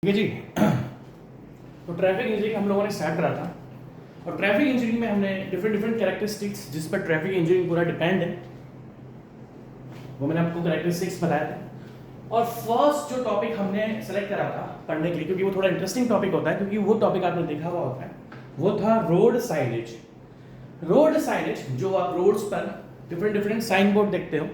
ठीक है जी। तो ट्रैफिक इंजीनियरिंग हम लोगों ने स्टार्ट करा था और ट्रैफिक इंजीनियरिंग में हमने डिफरेंट डिफरेंट कैरेक्टरिस्टिक्स जिस पर ट्रैफिक इंजीनियरिंग पूरा डिपेंड है वो मैंने आपको कैरेक्टरिस्टिक्स बताया था। और फर्स्ट जो टॉपिक हमने सेलेक्ट करा था पढ़ने के लिए, क्योंकि वो थोड़ा इंटरेस्टिंग टॉपिक होता है, क्योंकि वो टॉपिक आपने देखा हुआ होता है, वो था रोड साइनेज। रोड साइनेज, जो आप रोड्स पर डिफरेंट डिफरेंट साइन बोर्ड देखते हो,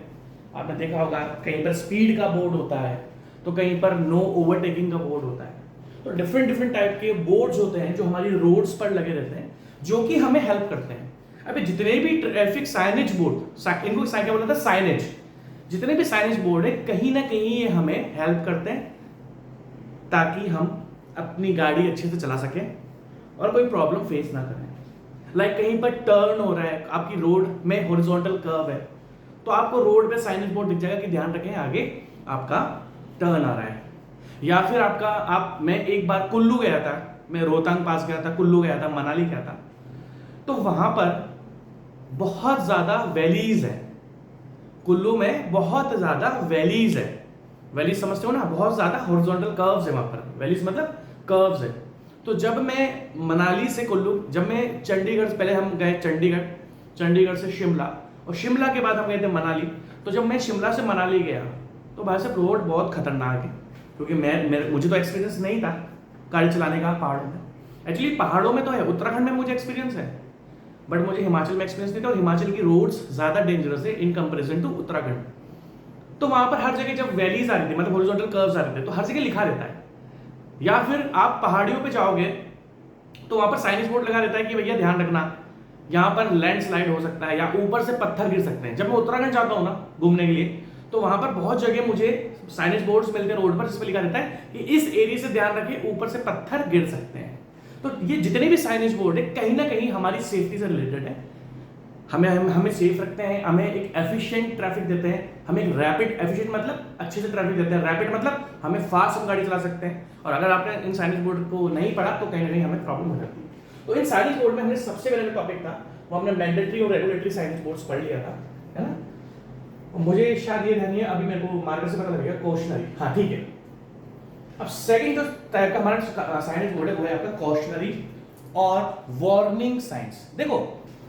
आपने देखा होगा कहीं पर स्पीड का बोर्ड होता है तो कहीं पर नो ओवरटेकिंग का बोर्ड होता है। तो डिफरेंट डिफरेंट टाइप के बोर्ड्स होते हैं जो हमारी रोड्स पर लगे रहते हैं, जो कि हमें हेल्प करते हैं। अभी जितने भी ट्रैफिक साइनेज बोर्ड, इनको क्या बोला था, साइनेज, जितने भी साइनेज बोर्ड है कहीं ना कहीं ये हमें हेल्प करते हैं ताकि हम अपनी गाड़ी अच्छे से चला सकें और कोई प्रॉब्लम फेस ना करें। लाइक कहीं पर टर्न हो रहा है, आपकी रोड में हॉरिजॉन्टल कर्व है, तो आपको रोड पे साइनेज बोर्ड दिख जाएगा कि ध्यान रखें आगे आपका टर्न आ रहा है। या फिर मैं एक बार कुल्लू गया था, मैं रोहतांग पास गया था, कुल्लू गया था, मनाली गया था, तो वहां पर बहुत ज्यादा वैलीज है। कुल्लू में बहुत ज्यादा वैलीज है। वैलीज समझते हो ना, बहुत ज्यादा हॉरिजॉन्टल कर्व्स है वहां पर। वैलीज मतलब कर्व्स है। तो जब मैं मनाली से कुल्लू, जब मैं चंडीगढ़, पहले हम गए चंडीगढ़ से शिमला, और शिमला के बाद हम गए थे मनाली। तो जब मैं शिमला से मनाली गया तो भाई साहब रोड बहुत खतरनाक है, क्योंकि मुझे तो एक्सपीरियंस नहीं था गाड़ी चलाने का पहाड़ों में। एक्चुअली पहाड़ों में तो है, उत्तराखंड में मुझे एक्सपीरियंस है, बट मुझे हिमाचल में एक्सपीरियंस नहीं था, और हिमाचल की रोड्स ज्यादा डेंजरस है इन कंपैरिजन टू उत्तराखंड। तो वहां पर हर जगह जब वैलीज आ रही थी, मतलब हॉरिजॉन्टल कर्व्स आ रहे थे, तो हर जगह लिखा रहता है। या फिर आप पहाड़ियों पे जाओगे तो वहां पर साइनेज बोर्ड लगा रहता है कि भैया ध्यान रखना, यहाँ पर लैंडस्लाइड हो सकता है या ऊपर से पत्थर गिर सकते हैं। जब मैं उत्तराखंड जाता हूँ ना घूमने के लिए, तो वहां पर बहुत जगह मुझे साइनेज बोर्ड्स मिलते हैं रोड पर, जिसमें लिखा रहता है कि इस एरिया से ध्यान रखिए, ऊपर से पत्थर गिर सकते हैं। तो ये जितने भी साइनेज बोर्ड है कहीं ना कहीं हमारी सेफ्टी से रिलेटेड है। हमें सेफ रखते हैं, हमें एक एफिशिएंट ट्रैफिक देते हैं, हमें एक रैपिड, एफिशिएंट मतलब अच्छे से ट्रैफिक देते हैं, रैपिड मतलब हमें फास्ट हम गाड़ी चला सकते हैं। और अगर आपने इन साइनेज बोर्ड को नहीं पढ़ा तो कहीं ना कहीं हमें प्रॉब्लम हो जाती है। तो इन साइनेज बोर्ड में हमने सबसे पहले जो टॉपिक था वो हमने मैंडेटरी और रेगुलेटरी साइनेज बोर्ड्स पढ़ लिया था, है ना। मुझे शायद ये ध्यान नहीं है, अभी मेरे को मार्कर से पता लगेगा, कॉशनरी, हाँ ठीक है। अब सेकंड जो टाइप का हमारा साइनेज बोर्ड है वो है आपका कॉशनरी और वार्निंग साइंस। देखो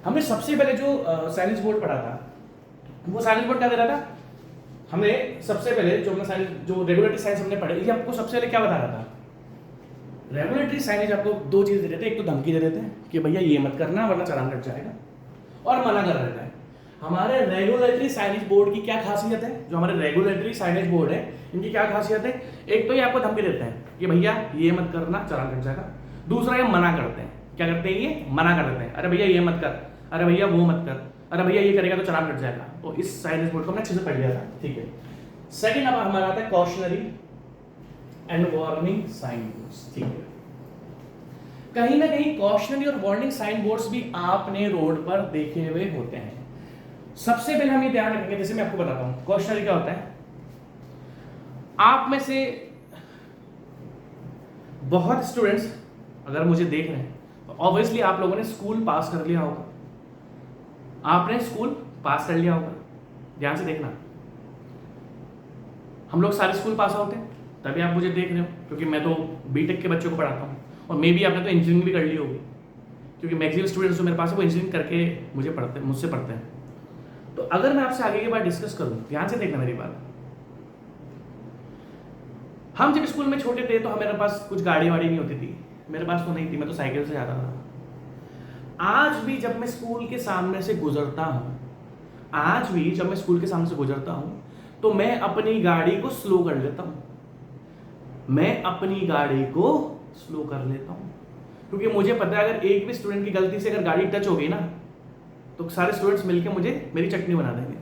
हमने सबसे पहले जो साइनेज बोर्ड पढ़ा था, वो साइनेज बोर्ड क्या दे रहा था, हमने सबसे पहले जो रेगुलेटरी साइंस हमने पढ़े, ये आपको सबसे पहले क्या बता रहा था, रेगुलेटरी साइनेज आपको दो चीज दे देते हैं। एक तो धमकी दे देते हैं कि भैया ये मत करना वरना चालान कट जाएगा, और मना कर देता है। हमारे रेगुलेटरी साइनेज बोर्ड की क्या खासियत है, जो हमारे रेगुलेटरी साइनेज बोर्ड है इनकी क्या खासियत है, एक तो ये आपको धमकी देते हैं कि भैया ये मत करना चालान कट जाएगा। दूसरा ये मना करते हैं, क्या करते हैं, ये मना कर देते हैं, अरे भैया ये मत कर, अरे भैया वो मत कर, अरे भैया ये करेगा तो चालान कट जाएगा। तो इस साइनेज बोर्ड को हमने अच्छे से पढ़ लिया था, ठीक है। सेकंड अब हमारा आता है cautionary and warning sign boards, ठीक है। कहीं ना कहीं कॉशनरी और वार्निंग साइन बोर्ड्स भी आपने रोड पर देखे हुए होते हैं। सबसे पहले हम ये ध्यान रखेंगे, जैसे मैं आपको बताता हूं कॉशनरी क्या होता है। आप में से बहुत स्टूडेंट्स अगर मुझे देख रहे हैं तो ऑब्वियसली आप लोगों ने स्कूल पास कर लिया होगा, आपने स्कूल पास कर लिया होगा, ध्यान से देखना। हम लोग सारे स्कूल पास आउट हैं, तभी आप मुझे देख रहे हो, क्योंकि मैं तो बीटेक के बच्चों को पढ़ाता हूँ, और मे बी आपने तो इंजीनियरिंग भी कर ली होगी, क्योंकि मैक्सिमम स्टूडेंट्स जो मेरे पास है वो इंजीनियरिंग करके मुझसे पढ़ते हैं। तो अगर मैं आपसे आगे की बात डिस्कस करूं, ध्यान से देखना मेरी बात। हम जब स्कूल में छोटे थे तो हमारे पास कुछ गाड़ी वाड़ी नहीं होती थी, मेरे पास तो नहीं थी, मैं तो साइकिल से जाता था। आज भी जब मैं स्कूल के सामने से गुजरता हूं, तो मैं अपनी गाड़ी को स्लो कर लेता हूं, क्योंकि मुझे पता है अगर एक भी स्टूडेंट की गलती से अगर गाड़ी टच हो गई ना तो सारे स्टूडेंट्स मिलकर मुझे मेरी चटनी बना देंगे।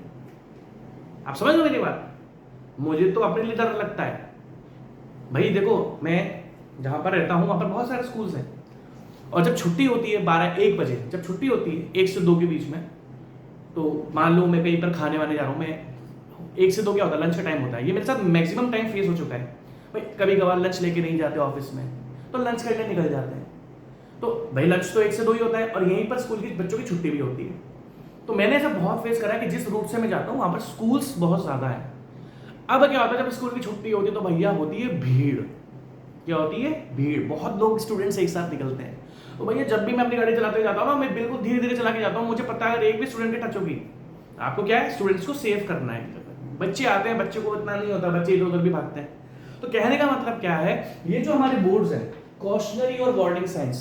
आप समझ लो मेरी बात। मुझे तो अपने लिए डर लगता है भाई। देखो मैं जहां पर रहता हूं वहां पर बहुत सारे स्कूल्स हैं, और जब छुट्टी होती है 12-1 बजे, जब छुट्टी होती है 1 से 2 के बीच में, तो मान लो मैं कहीं पर खाने वाने जा रहा हूँ, मैं 1 से 2 क्या होता है, लंच का टाइम होता है, ये मेरे साथ मैक्सिमम टाइम फेस हो चुका है भाई। कभी कभार लंच लेके नहीं जाते ऑफिस में, तो लंच करके निकल जाते हैं, तो भाई लंच तो 1 से 2 ही होता है, और यहीं पर स्कूल के बच्चों की छुट्टी भी होती है। तो मैंने ऐसा बहुत फेस करा है कि जिस रूट से मैं जाता हूँ वहां पर स्कूल्स बहुत ज्यादा है। अब क्या होता है, जब स्कूल की छुट्टी होती है तो भैया होती है भीड़, क्या होती है? भीड़। बहुत लोग स्टूडेंट्स एक साथ निकलते हैं। तो भैया जब भी मैं अपनी गाड़ी चलाते जाता हूँ ना, मैं बिल्कुल धीरे धीरे चला के जाता हूँ। मुझे पता है अगर एक भी स्टूडेंट के टच होगी, आपको क्या है, स्टूडेंट्स को सेव करना है। बच्चे आते हैं, बच्चे को इतना नहीं होता, बच्चे इधर उधर भी भागते हैं। तो कहने का मतलब क्या है, ये जो हमारे बोर्ड्स हैं, कॉशनरी और वार्निंग साइंस,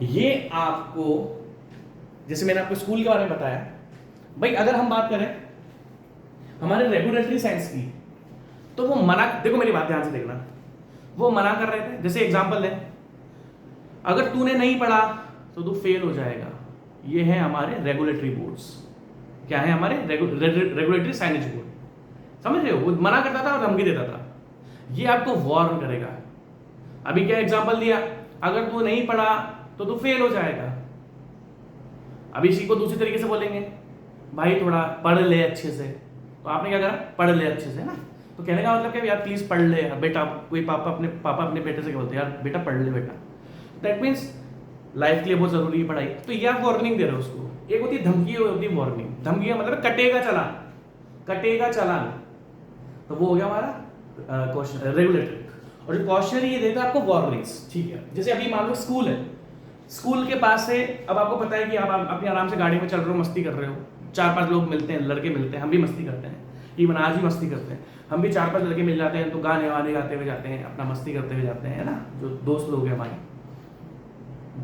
ये आपको, जैसे मैंने आपको स्कूल के बारे में बताया भाई, अगर हम बात करें हमारे रेगुलेटरी साइंस की, तो वो मना, देखो मेरी बात ध्यान से देखना, वो मना कर रहे थे। जैसे एग्जांपल दें, अगर तूने नहीं पढ़ा तो तू फेल हो जाएगा। ये है हमारे रेगुलेटरी बोर्ड्स। क्या है हमारे? Regulatory signage board. समझ रहे हो? वो मना करता था और धमकी देता था। ये आपको वार्न करेगा। अभी क्या एग्जांपल दिया, अगर तू नहीं पढ़ा तो तू फेल हो जाएगा। अभी इसी को दूसरी तरीके से बोलेंगे, भाई थोड़ा पढ़ ले अच्छे से। तो आपने क्या करा? पढ़ ले अच्छे से, ना। तो कहने का मतलब क्या, यार प्लीज पढ़ ले बेटा। कोई पापा अपने बेटे से क्या बोलते हैं, यार बेटा पढ़ ले बेटा। दैट मीन्स लाइफ के लिए बहुत जरूरी है पढ़ाई। तो ये आप वार्निंग दे रहे हो उसको। एक होती है धमकी, होती है वार्निंग। धमकी का मतलब कटेगा चालान, कटेगा चालान। तो वो हो गया हमारा रेगुलेटरी। और जो कॉशनरी ये देता है आपको वार्निंग्स, ठीक है। जैसे अभी मान लो स्कूल है, स्कूल के पास से, अब आपको पता है कि आप अपनी आराम से गाड़ी में चल रहे हो, मस्ती कर रहे हो, 4-5 लोग मिलते हैं, लड़के मिलते हैं, हम भी मस्ती करते हैं, इवन आज भी मस्ती करते हैं। हम भी 4-5 लड़के मिल जाते हैं तो गाने वाने गाते हुए जाते हैं, अपना मस्ती करते हुए जाते हैं, है ना, जो दोस्त लोग हैं हमारे।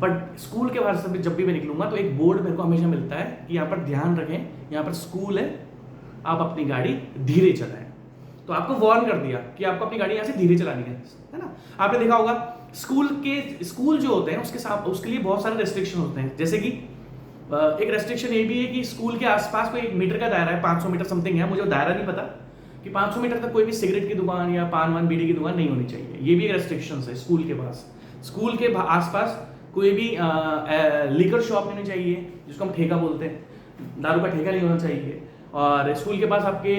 बट स्कूल के बाहर से जब भी मैं निकलूंगा तो एक बोर्ड मेरे को हमेशा मिलता है कि यहाँ पर ध्यान रखें, यहाँ पर स्कूल है, आप अपनी गाड़ी धीरे चलाएं। तो आपको वार्न कर दिया कि आपको अपनी गाड़ी यहाँ से धीरे चलानी है ना। आपने देखा होगा स्कूल जो होते हैं उसके लिए बहुत सारे रेस्ट्रिक्शन होते हैं। जैसे कि एक रेस्ट्रिक्शन ये भी है कि स्कूल के आसपास कोई 1 मीटर का दायरा है, 500 मीटर समथिंग है, मुझे दायरा नहीं पता, कि 500 मीटर तक कोई भी सिगरेट की दुकान या पान वान बीड़ी की दुकान नहीं होनी चाहिए। ये भी एक रेस्ट्रिक्शन है स्कूल के पास। स्कूल के आसपास कोई भी लिकर शॉप नहीं होनी चाहिए, जिसको हम ठेका बोलते हैं, दारू का ठेका नहीं होना चाहिए। और स्कूल के पास आपके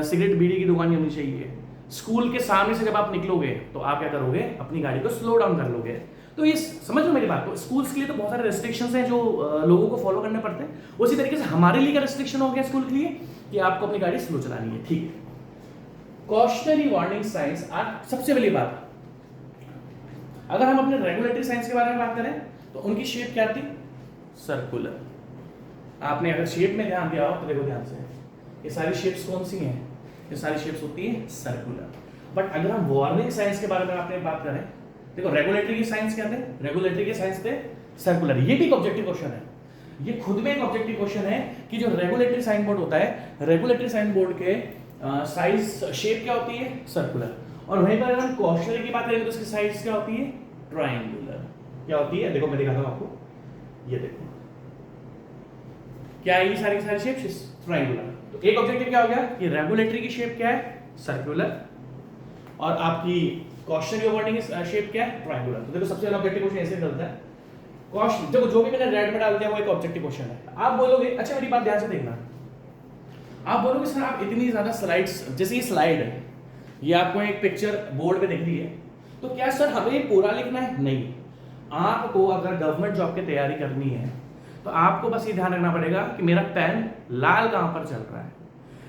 सिगरेट बीड़ी की दुकान नहीं होनी चाहिए। स्कूल के सामने से जब आप निकलोगे तो आप क्या करोगे, अपनी गाड़ी को स्लो डाउन कर लोगे। तो ये समझ लो मेरी बात को, स्कूल्स के लिए तो बहुत सारे रेस्ट्रिक्शंस हैं जो लोगों को फॉलो करने पड़ते हैं। उसी तरीके से हमारे लिए क्या रेस्ट्रिक्शन हो गया स्कूल के लिए कि आपको अपनी गाड़ी स्लो चलानी है, ठीक है। Cautionary warning science. सबसे पहली बात, अगर हम अपने रेगुलेटरी साइंस के बारे में बात करें तो उनकी शेप क्या थी? सर्कुलर। आपने अगर शेप में ध्यान दिया हो तो देखो ध्यान से, ये सारी शेप्स कौन सी हैं? ये सारी शेप्स होती है सर्कुलर। बट अगर हम वार्निंग साइंस के बारे में आपने बात करें, देखो रेगुलेटरी की साइंस क्या थे? रेगुलेटरी के साइंस थे सर्कुलर। ये भी एक ऑब्जेक्टिव क्वेश्चन है, ये खुद में एक ऑब्जेक्टिव क्वेश्चन है कि जो रेगुलेटरी साइन बोर्ड होता है, रेगुलेटरी साइन बोर्ड के साइज शेप क्या होती है? सर्कुलर। और वहीं पर अगर हम कॉशनरी की बात करें तो उसकी साइज क्या होती है? ट्रायंगुलर। क्या होती है? देखो मैं दिखाता हूं आपको, ये देखो क्या है, ये सारी शेप्स ट्रायंगुलर। तो एक ऑब्जेक्टिव क्या हो गया कि रेगुलेटरी की शेप क्या है? सर्कुलर। और आपकी कॉशनरी वार्निंग की शेप क्या है? ट्रायंगुलर। तो देखो सबसे पहला ऑब्जेक्टिव क्वेश्चन ऐसे चलता है। कॉशन देखो जो भी मैंने रेड में डाल दिया वो एक ऑब्जेक्टिव क्वेश्चन है। आप बोलोगे, अच्छा मेरी बात ध्यान से देखना, आप बोलोगे सर आप इतनी ज्यादा स्लाइड्स, जैसे ये स्लाइड है, ये आपको एक पिक्चर बोर्ड पे दिख रही है, तो क्या सर हमें पूरा लिखना है? नहीं। आपको अगर गवर्नमेंट जॉब की तैयारी करनी है तो आपको बस ये ध्यान रखना पड़ेगा कि मेरा पेन लाल कहां पर चल रहा है।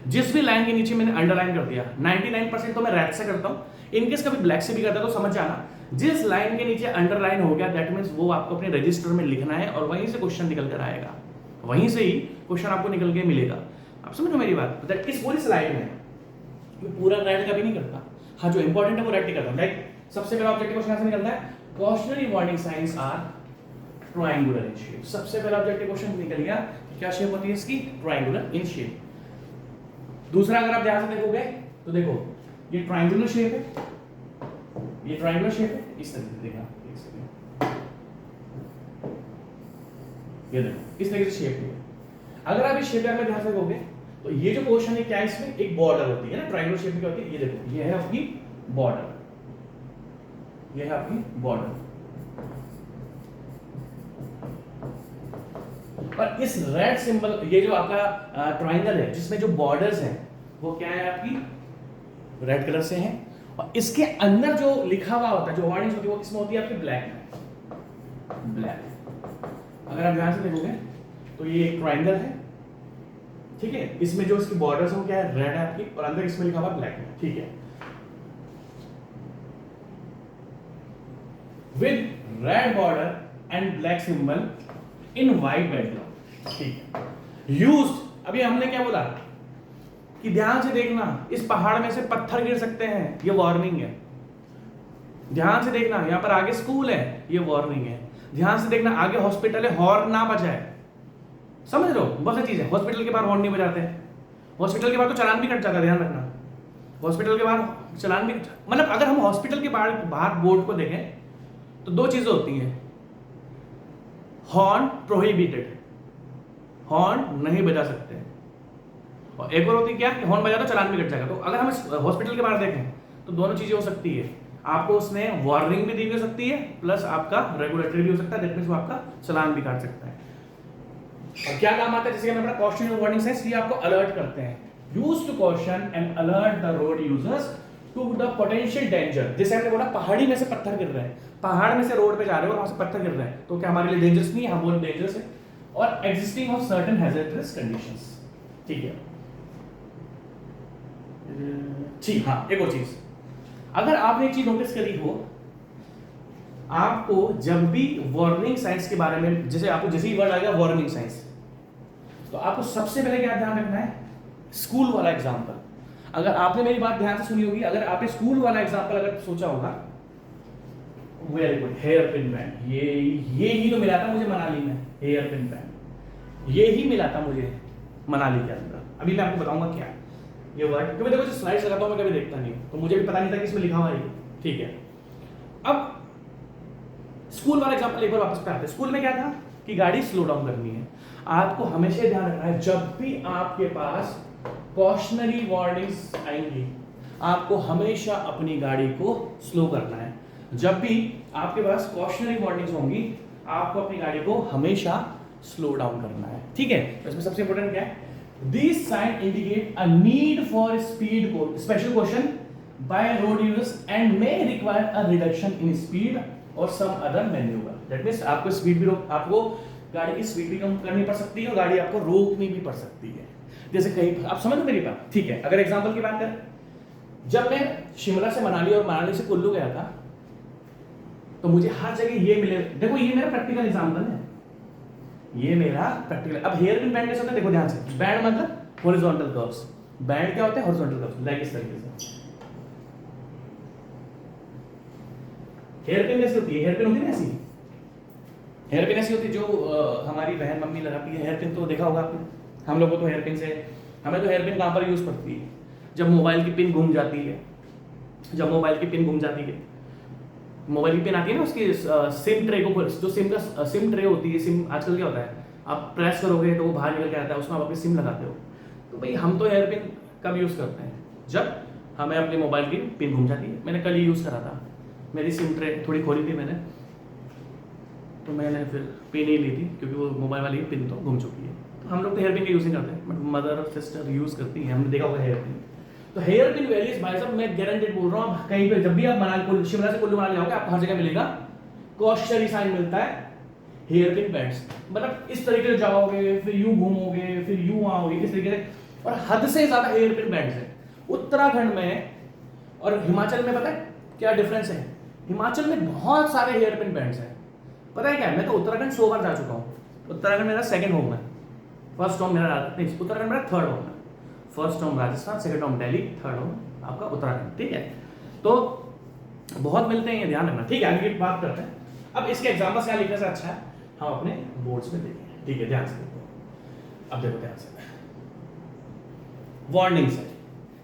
जिस भी लाइन के नीचे मैंने अंडरलाइन कर दिया, 99% तो मैं रेड से करता हूं, इनकेस कभी ब्लैक से भी करता तो समझ जाना, जिस लाइन के नीचे अंडरलाइन हो गया दैट मींस वो आपको अपने रजिस्टर में लिखना है और वहीं से क्वेश्चन निकल कर आएगा, वहीं से ही क्वेश्चन आपको निकल के मिलेगा। आप समझो मेरी बात? दैट इस पूरी स्लाइड में मैं पूरा रेड का भी नहीं करता, हाँ जो इंपॉर्टेंट है वो रेड करता हूं। राइट, सबसे पहला ऑब्जेक्टिव क्वेश्चन से निकलता है cautionary warning signs are triangular in shape. सबसे पहला ऑब्जेक्टिव क्वेश्चन निकल गया कि क्या शेप होती है इसकी? Triangular in shape. दूसरा अगर आप ध्यान से देखोगे तो देखो ये ट्रायंगुलर शेप है, ये ट्रायंगुलर शेप है, इस तरीके से देखा, एक सेकंड, ये देखो इस तरीके से शेप है। अगर आप इस शेप में ध्यान से देखोगे तो ये जो पोर्शन है क्या है, इसमें एक बॉर्डर होती है ना, ट्रायंगुलर शेप में क्या होती है, ये देखो ये है आपकी बॉर्डर, ये है आपकी बॉर्डर। और इस रेड सिंबल, ये जो आपका ट्रायंगल है जिसमें जो बॉर्डर्स हैं वो क्या है आपकी रेड कलर से हैं, और इसके अंदर जो लिखा हुआ होता है, जो वार्निंग होती है वो किसमें होती है आपकी ब्लैक में, ब्लैक। अगर आप ध्यान से देखोगे तो ये एक ट्रायंगल है, ठीक है, इसमें जो इसकी बॉर्डर्स है वो क्या है, रेड है आपकी, और अंदर इसमें लिखा हुआ ब्लैक है, ठीक है। With red border and black symbol in white background. ठीक है, यूज्ड, अभी हमने क्या बोला कि ध्यान से देखना, इस पहाड़ में से पत्थर गिर सकते हैं, ये वार्निंग है। ध्यान से देखना, यहां पर आगे स्कूल है, ये वार्निंग है। ध्यान से देखना, आगे हॉस्पिटल है, हॉर्न ना बजाए। समझ लो, बहुत चीज है। हॉस्पिटल के बाहर हॉर्न नहीं बजाते हैं, हॉस्पिटल के बाहर तो चालान भी कट जाता है, ध्यान रखना। हॉस्पिटल के बाहर चालान भी, मतलब अगर हम हॉस्पिटल के बाहर बोर्ड को देखें तो दो चीजें होती हैं, हॉर्न प्रोहिबिटेड, हॉर्न नहीं बजा सकते, और एक और होती है क्या कि हॉर्न बजा तो चालान भी कट जाएगा। तो अगर हम हॉस्पिटल के बाहर देखें तो दोनों चीजें हो सकती है, आपको उसने वार्निंग भी दी हो सकती है, प्लस आपका रेगुलेटरी भी हो सकता है, दैट मींस वो आपका चालान भी काट सकता है। और क्या काम आता है, जैसे कि हमने कॉशन और वार्निंग साइंस, ये आपको अलर्ट करते हैं। Used to caution and alert the road users to the potential danger. जैसे हमने बोला पहाड़ी में से पत्थर गिर रहे हैं, पहाड़ में से रोड पे जा रहे हो और वहां से पत्थर गिर रहे हैं, तो क्या हमारे लिए डेंजरस नहीं है? हम बोल डेंजरस है। और existing of certain hazardous conditions. ठीक है, ठीक। हाँ, एक और चीज, अगर आपने एक चीज नोटिस करी हो, आपको जब भी वार्निंग साइंस के बारे में, जैसे आपको जैसे ही वर्ड आएगा वार्निंग साइंस, तो आपको सबसे पहले क्या ध्यान रखना है? स्कूल वाला एग्जांपल। अगर आपने मेरी बात ध्यान से सुनी होगी, अगर आपने स्कूल वाला एग्जांपल अगर सोचा होगा, very good, hair pin bend, ये ही तो मिला था मुझे मनाली में, हेयर पिन बैंड, ये ही मिला था मुझे मनाली के अंदर। अभी मैं आपको बताऊंगा क्या ये वर्ड, क्योंकि देखो जो स्लाइड्स लगाता हूं मैं कभी देखता नहीं, तो मुझे भी पता नहीं था कि इसमें लिखा हुआ है। ठीक है, अब स्कूल वाला एग्जांपल एक बार वापस पे आते हैं। स्कूल में क्या था कि गाड़ी स्लो डाउन करनी है। आपको हमेशा ध्यान रखना है, जब भी आपके पास कॉशनरी वार्निंग्स आएंगी, आपको हमेशा अपनी गाड़ी को स्लो करना है। जब भी आपके पास कॉशनरी वार्निंग्स होंगी, आपको अपनी गाड़ी को हमेशा स्लो डाउन करना है। ठीक है, तो इसमें सबसे इंपॉर्टेंट क्या है? These signs indicate a need for special caution by road users and may require a reduction in speed or some other maneuver. That means आपको स्पीड भी आपको गाड़ी की स्पीड भी कम करनी पड़ सकती है और गाड़ी आपको रोकनी भी पड़ सकती है। जैसे कहीं आप समझ मेरी बात? ठीक है, अगर एग्जांपल की बात करें, जब मैं शिमला से मनाली और मनाली से कुल्लू गया था, तो मुझे हर जगह ये मिले। देखो ये मेरा प्रैक्टिकल एग्जांपल है, ये मेरा प्रैक्टिकल। अब हेयर पिन बैंड कैसे होता है? देखो ध्यान से, बैंड मतलब हॉरिजॉन्टल कर्व्स, बैंड क्या होते हैं? हॉरिजॉन्टल कर्व्स, लाइक इस तरीके से। हेयर पिन कैसे होती है? हेयर पिन होती है ना ऐसी, हेयर पिन ऐसी होती है जो हमारी बहन मम्मी लगाती है। हेयर पिन तो देखा होगा आपने, हम लोगों को तो हेयर पिन से, हमें तो हेयर पिन कहाँ पर यूज पड़ती है? जब मोबाइल की पिन घूम जाती है, जब मोबाइल की पिन घूम जाती है, मोबाइल की पिन आती है ना, उसकी सिम ट्रे को, जो सिम ट्रे होती है, सिम आजकल क्या होता है, आप प्रेस करोगे तो वो बाहर निकल के आता है, उसमें आप अपनी सिम लगाते हो। तो भाई हम तो हेयर पिन कब यूज़ करते हैं? जब हमें अपने मोबाइल की पिन घूम जाती है। मैंने कल ही यूज़ करा था, मेरी सिम ट्रे थोड़ी खोली थी मैंने, तो मैंने फिर पिन ही ली थी, क्योंकि वो मोबाइल वाली पिन तो घूम चुकी है। तो हम लोग तो हेयर पिन का यूज़ नहीं करते, बट मदर और सिस्टर यूज़ करती हैं, हमने देखा होगा हेयर पिन। तो हेयर पिन वैल्यूज भाई साहब, मैं गारंटेड बोल रहा हूँ, कहीं पे जब भी आप मनाली शिमला से कुल्लू मनाली जाओगे, आपको हर जगह मिलेगा कॉशनरी साइन मिलता है हेयर पिन बैंड्स। मतलब इस तरीके से जाओगे, फिर यूं घूमोगे, फिर यूं आओगे, इस तरीके से, और हद से ज्यादा हेयर पिन बैंड्स है उत्तराखंड में। और हिमाचल में पता है क्या डिफरेंस है? हिमाचल में बहुत सारे हेयर पिन बैंड्स हैं। पता है क्या, मैं तो उत्तराखंड 100 बार जा चुका हूँ। उत्तराखंड मेरा सेकंड होम है, फर्स्ट होम मेरा नहीं, उत्तराखंड मेरा थर्ड होम है। First home Rajasthan, second home Delhi, third home आपका उत्तराखंड। ठीक है, तो बहुत मिलते हैं, ये ध्यान रखना। ठीक है, आगे की बात करते हैं। अब इसके एग्जाम्पल्स क्या लिखने से अच्छा है हम अपने बोर्ड्स में देखें। ठीक है, ध्यान से देखो। अब देखो ध्यान से, वार्निंग्स है,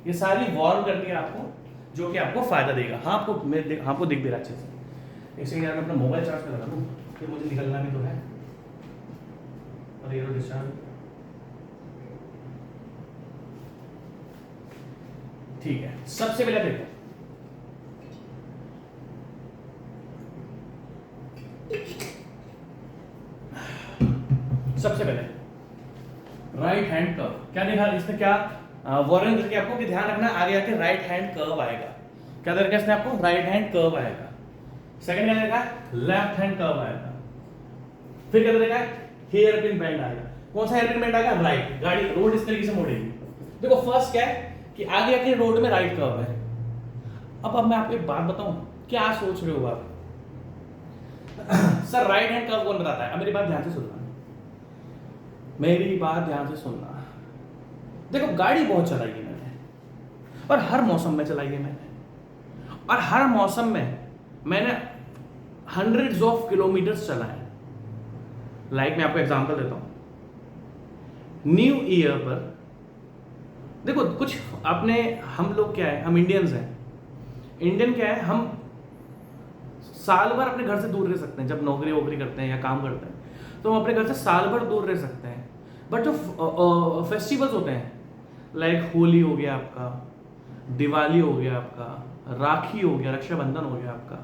ये सारी वार्न करनी है आपको, जो कि आपको फायदा देगा। हाँ, आपको दिख भी रहा अच्छे से। इसलिए यार मैं अपना मोबाइल चार्ज पे लगा दूँ, फिर मुझे निकलना भी तो है। और ये डिस्चार्ज, ठीक है। सबसे पहले देखो, सबसे पहले राइट हैंड कर्व। क्या देखा इसने? क्या वार्निंग करके आपको कि ध्यान रखना, आगे आके राइट हैंड कर्व आएगा। क्या देखा इसने आपको? राइट हैंड कर्व आएगा। सेकंड क्या देखा? लेफ्ट हैंड कर्व आएगा। फिर क्या देखा? हेयर पिन बैंड आएगा। कौन सा हेयर पिन बैंड आएगा? राइट। गाड़ी रोड इस तरीके से मोड़ेगी। देखो फर्स्ट क्या है कि आगे आके रोड में राइट कर्व है। अब मैं आपको एक बात बताऊं, क्या सोच रहे हो आप? सर राइट हैंड कर्व कौन बताता है? अब मेरी बात ध्यान से सुनना, मेरी बात ध्यान से सुनना। देखो गाड़ी बहुत चलाई है मैंने, और हर मौसम में चलाई है मैंने, और हर मौसम में मैंने हंड्रेड्स ऑफ किलोमीटर्स चलाए। लाइक मैं आपको एग्जांपल देता हूं, न्यू ईयर पर देखो कुछ अपने, हम लोग क्या है, हम इंडियंस हैं। इंडियन क्या है, हम साल भर अपने घर से दूर रह सकते हैं। जब नौकरी वोकरी करते हैं या काम करते हैं तो हम अपने घर से साल भर दूर रह सकते हैं। बट जो फेस्टिवल्स होते हैं, लाइक होली हो गया आपका, दिवाली हो गया आपका, राखी हो गया, रक्षाबंधन हो गया आपका,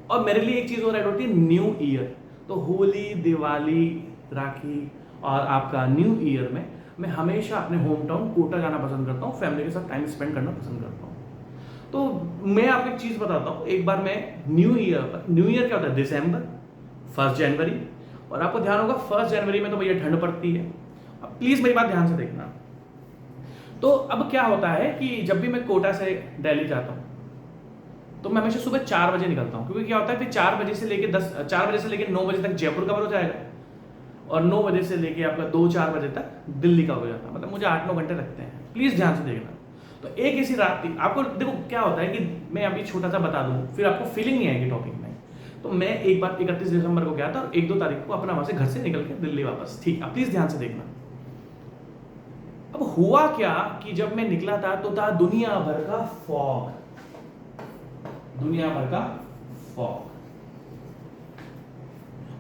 और मेरे लिए एक चीज़ और ऐड होती है, न्यू ईयर। तो होली, दिवाली, राखी और आपका न्यू ईयर में मैं हमेशा अपने होम टाउन कोटा जाना पसंद करता हूँ, फैमिली के साथ टाइम स्पेंड करना पसंद करता हूँ। तो मैं आपको एक चीज़ बताता हूँ, एक बार मैं न्यू ईयर पर, न्यू ईयर क्या होता है, दिसंबर, 1 जनवरी, और आपको ध्यान होगा 1 जनवरी में तो भैया ठंड पड़ती है। अब प्लीज़ मेरी बात ध्यान से देखना। तो अब क्या होता है कि जब भी मैं कोटा से दिल्ली जाता हूँ तो मैं हमेशा सुबह 4 बजे निकलता हूँ, क्योंकि क्या होता है फिर 4 बजे से लेके 9 बजे तक जयपुर कवर हो जाएगा, और 9 बजे से लेके आपका 2-4 बजे तक दिल्ली का हो जाता है। मतलब मुझे 8-9 घंटे लगते हैं। प्लीज़ ध्यान से देखना। तो एक ऐसी रात थी, आपको देखो क्या होता है कि मैं अभी छोटा सा बता दूँ, फिर आपको फीलिंग नहीं आएगी टॉपिक में। तो मैं एक बार 31 दिसंबर को गया था, और 1-2 तारीख को अपना वहाँ से घर से निकल के दिल्ली वापस। ठीक है, प्लीज़ ध्यान से देखना। अब हुआ क्या कि जब मैं निकला था तो था दुनिया भर का फॉग, दुनिया भर का फॉग।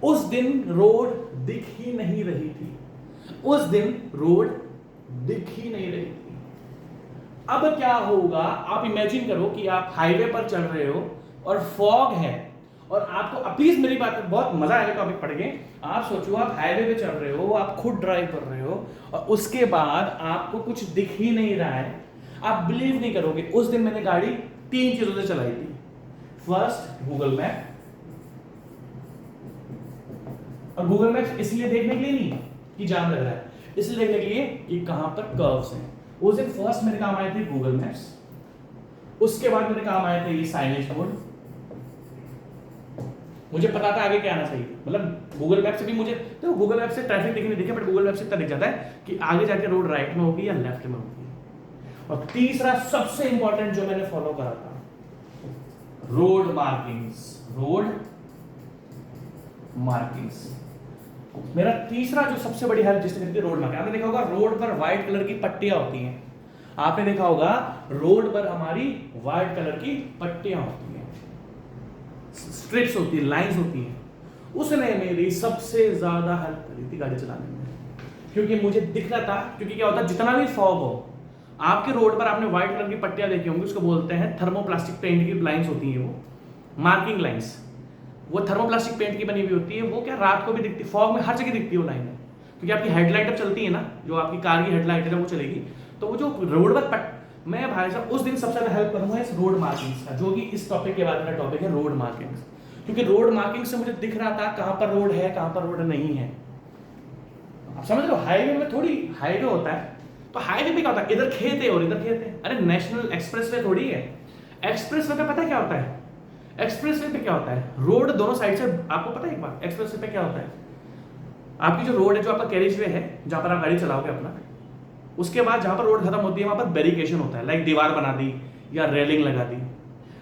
उस दिन रोड दिख ही नहीं रही थी, उस दिन रोड दिख ही नहीं रही थी। अब क्या होगा, आप इमेजिन करो कि आप हाईवे पर चल रहे हो और फॉग है, और आपको, प्लीज मेरी बात, बहुत मजा आएगा टॉपिक पढ़ के। आप सोचो आप हाईवे पे चल रहे हो, आप खुद ड्राइव कर रहे हो, और उसके बाद आपको कुछ दिख ही नहीं रहा है। आप बिलीव नहीं करोगे, उस दिन मैंने गाड़ी 3 चीजों से चलाई थी। फर्स्ट गूगल मैप, और गूगल मैप इसलिए देखने के लिए नहीं कि जाम लग रहा है, इसलिए देखने के लिए कि कहां पर कर्व्स हैं। उस दिन फर्स्ट मेरे काम आए थे गूगल मैप्स, उसके बाद मेरे काम आए थे ये साइनेज बोर्ड। मुझे पता था आगे क्या आना चाहिए, मतलब गूगल मैप से भी मुझे, तो गूगल मैप से ट्रैफिक दिखने दिखे, बट गूगल मैप से इतना दिख जाता है कि आगे जाके रोड राइट में होगी या लेफ्ट में होगी। और तीसरा सबसे इंपॉर्टेंट जो मैंने फॉलो करा था, रोड मार्किंग्स, रोड मार्किंग्स। मेरा तीसरा जो सबसे बड़ी हेल्प जिसने करती है, रोड मार्किंग। आपने देखा होगा रोड पर व्हाइट कलर की पट्टियां होती हैं, आपने देखा होगा रोड पर हमारी व्हाइट कलर की पट्टियां होती हैं, स्ट्रिप्स होती है, लाइंस होती हैं। उसने मेरी सबसे ज्यादा हेल्प करी थी गाड़ी चलाने में, क्योंकि मुझे दिख रहा था। क्योंकि क्या होता है, जितना भी फॉग हो, आपके रोड पर आपने व्हाइट कलर की पट्टियां देखी होंगी, उसको बोलते हैं थर्मोप्लास्टिक पेंट की लाइंस होती हैं, वो मार्किंग लाइंस। वो थर्मोप्लास्टिक पेंट की बनी हुई होती है, वो क्या रात को भी दिखती, फॉग में हर जगह दिखती है वो लाइन, क्योंकि आपकी हेडलाइट अब चलती है ना, जो आपकी कार की हेडलाइट है वो चलेगी, तो वो जो रोड पर मैं भाई साहब उस दिन सबसे ज्यादा हेल्प करूंगा इस रोड मार्किंग्स का, जो कि इस टॉपिक के बाद मेरा टॉपिक है रोड मार्किंग्स। क्योंकि रोड मार्किंग से मुझे दिख रहा था कहां पर रोड है, कहां पर रोड नहीं है। आप समझ लो, हाईवे में थोड़ी, हाईवे होता है तो हाईवे पे क्या होता है, इधर खेत है और इधर खेत है। अरे नेशनल एक्सप्रेसवे थोड़ी है। एक्सप्रेसवे पे पता है क्या होता है, एक्सप्रेसवे पे क्या होता है, रोड दोनों साइड से, आपको पता है एक बार एक्सप्रेसवे पे क्या होता है, आपकी जो रोड है, जो आपका कैरेज वे है, जहां पर आप गाड़ी चलाओगे अपना, उसके बाद जहां पर रोड खत्म होती है वहां पर बैरिकेशन होता है, लाइक दीवार बना दी या रेलिंग लगा दी,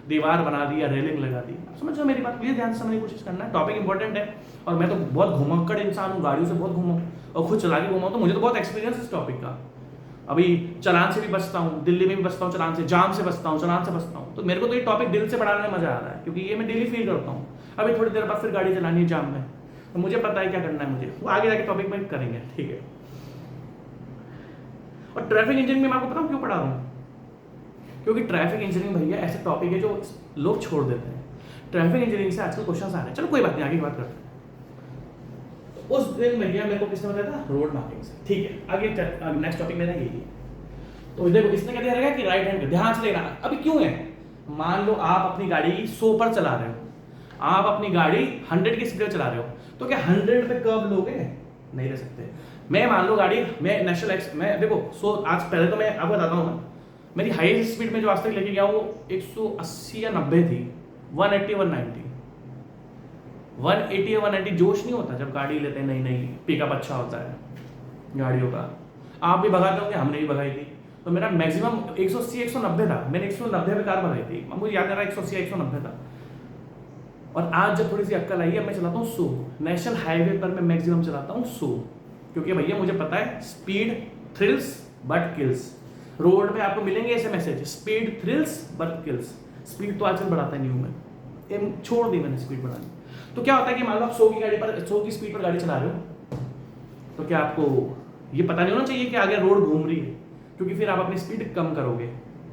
दीवार बना दी या रेलिंग लगा दी। आप समझ रहे हो मेरी बात, प्लीज ध्यान से समझने की कोशिश करना है, टॉपिक इंपॉर्टेंट है। और मैं तो बहुत घुमक्कड़ इंसान हूँ, गाड़ियों से बहुत घूमा और खुद चला के घूमा, तो मुझे तो बहुत एक्सपीरियंस इस टॉपिक का। अभी चलान से भी बचता हूँ, दिल्ली में भी बचता हूँ चलान से, जाम से बचता हूँ, चलान से बचता हूँ। तो मेरे को तो ये टॉपिक दिल से पढ़ाने में मजा आ रहा है, क्योंकि ये मैं डेली फील करता हूँ। अभी थोड़ी देर बाद फिर गाड़ी चलानी है जाम में, तो मुझे पता है क्या करना है मुझे, वो आगे जाके टॉपिक में करेंगे, ठीक है। और ट्रैफिक इंजीनियरिंग में मैं आपको बताऊँ क्यों पढ़ा रहा हूँ, क्योंकि ट्रैफिक इंजीनियरिंग भैया ऐसे टॉपिक है जो लोग छोड़ देते हैं। ट्रैफिक इंजीनियरिंग से आजकल क्वेश्चन आ रहे हैं, चलो कोई बात नहीं, आगे की बात करते हैं। तो उस दिन भैया मेरे को किसने बताया था, रोड मार्किंग से, ठीक है। आगे नेक्स्ट टॉपिक मेरा यही है। तो देखो इसने क्या दिया रहेगा कि राइट हैंड, ध्यान से लेना। अभी क्यों है, मान लो आप अपनी गाड़ी 100 पर चला रहे हो, आप अपनी गाड़ी 100 की स्पीड चला रहे हो, तो क्या 100 पे कर्व लोगे, नहीं ले सकते। मैं मान लो गाड़ी, मैं नेशनल एक्स, मैं देखो 100, आज पहले तो मैं आपको बताता हूँ ना, मेरी हाईएस्ट स्पीड में जो आज तक लेके गया वो 180 या 90 थी, 180 190। 180 या 190 जोश नहीं होता जब गाड़ी लेते हैं, नई नई पिकअप अच्छा होता है गाड़ियों का। आप भी भगाते होंगे, हमने भी भगाई थी। तो मेरा मैक्सिमम 180 190 था, मैंने 190 पे कार भगाई थी, मुझे याद आ रहा है 180 190 था। और आज जब थोड़ी सी अक्ल आई है, मैं चलाता हूँ 100। नेशनल हाईवे पर मैं मैक्सिमम चलाता हूँ 100, क्योंकि भैया मुझे पता है speed thrills but kills. Road पे आपको मिलेंगे ऐसे message, speed thrills but kills. Speed तो आजकल बढ़ाता नहीं हूँ मैं, छोड़ दी मैंने स्पीड बढ़ानी। तो क्या होता है कि मान लो आप 100 की गाड़ी पर 100 की स्पीड पर गाड़ी चला रहे हो, तो क्या आपको ये पता नहीं होना चाहिए कि आगे रोड घूम रही है, क्योंकि फिर आप अपनी स्पीड कम करोगे।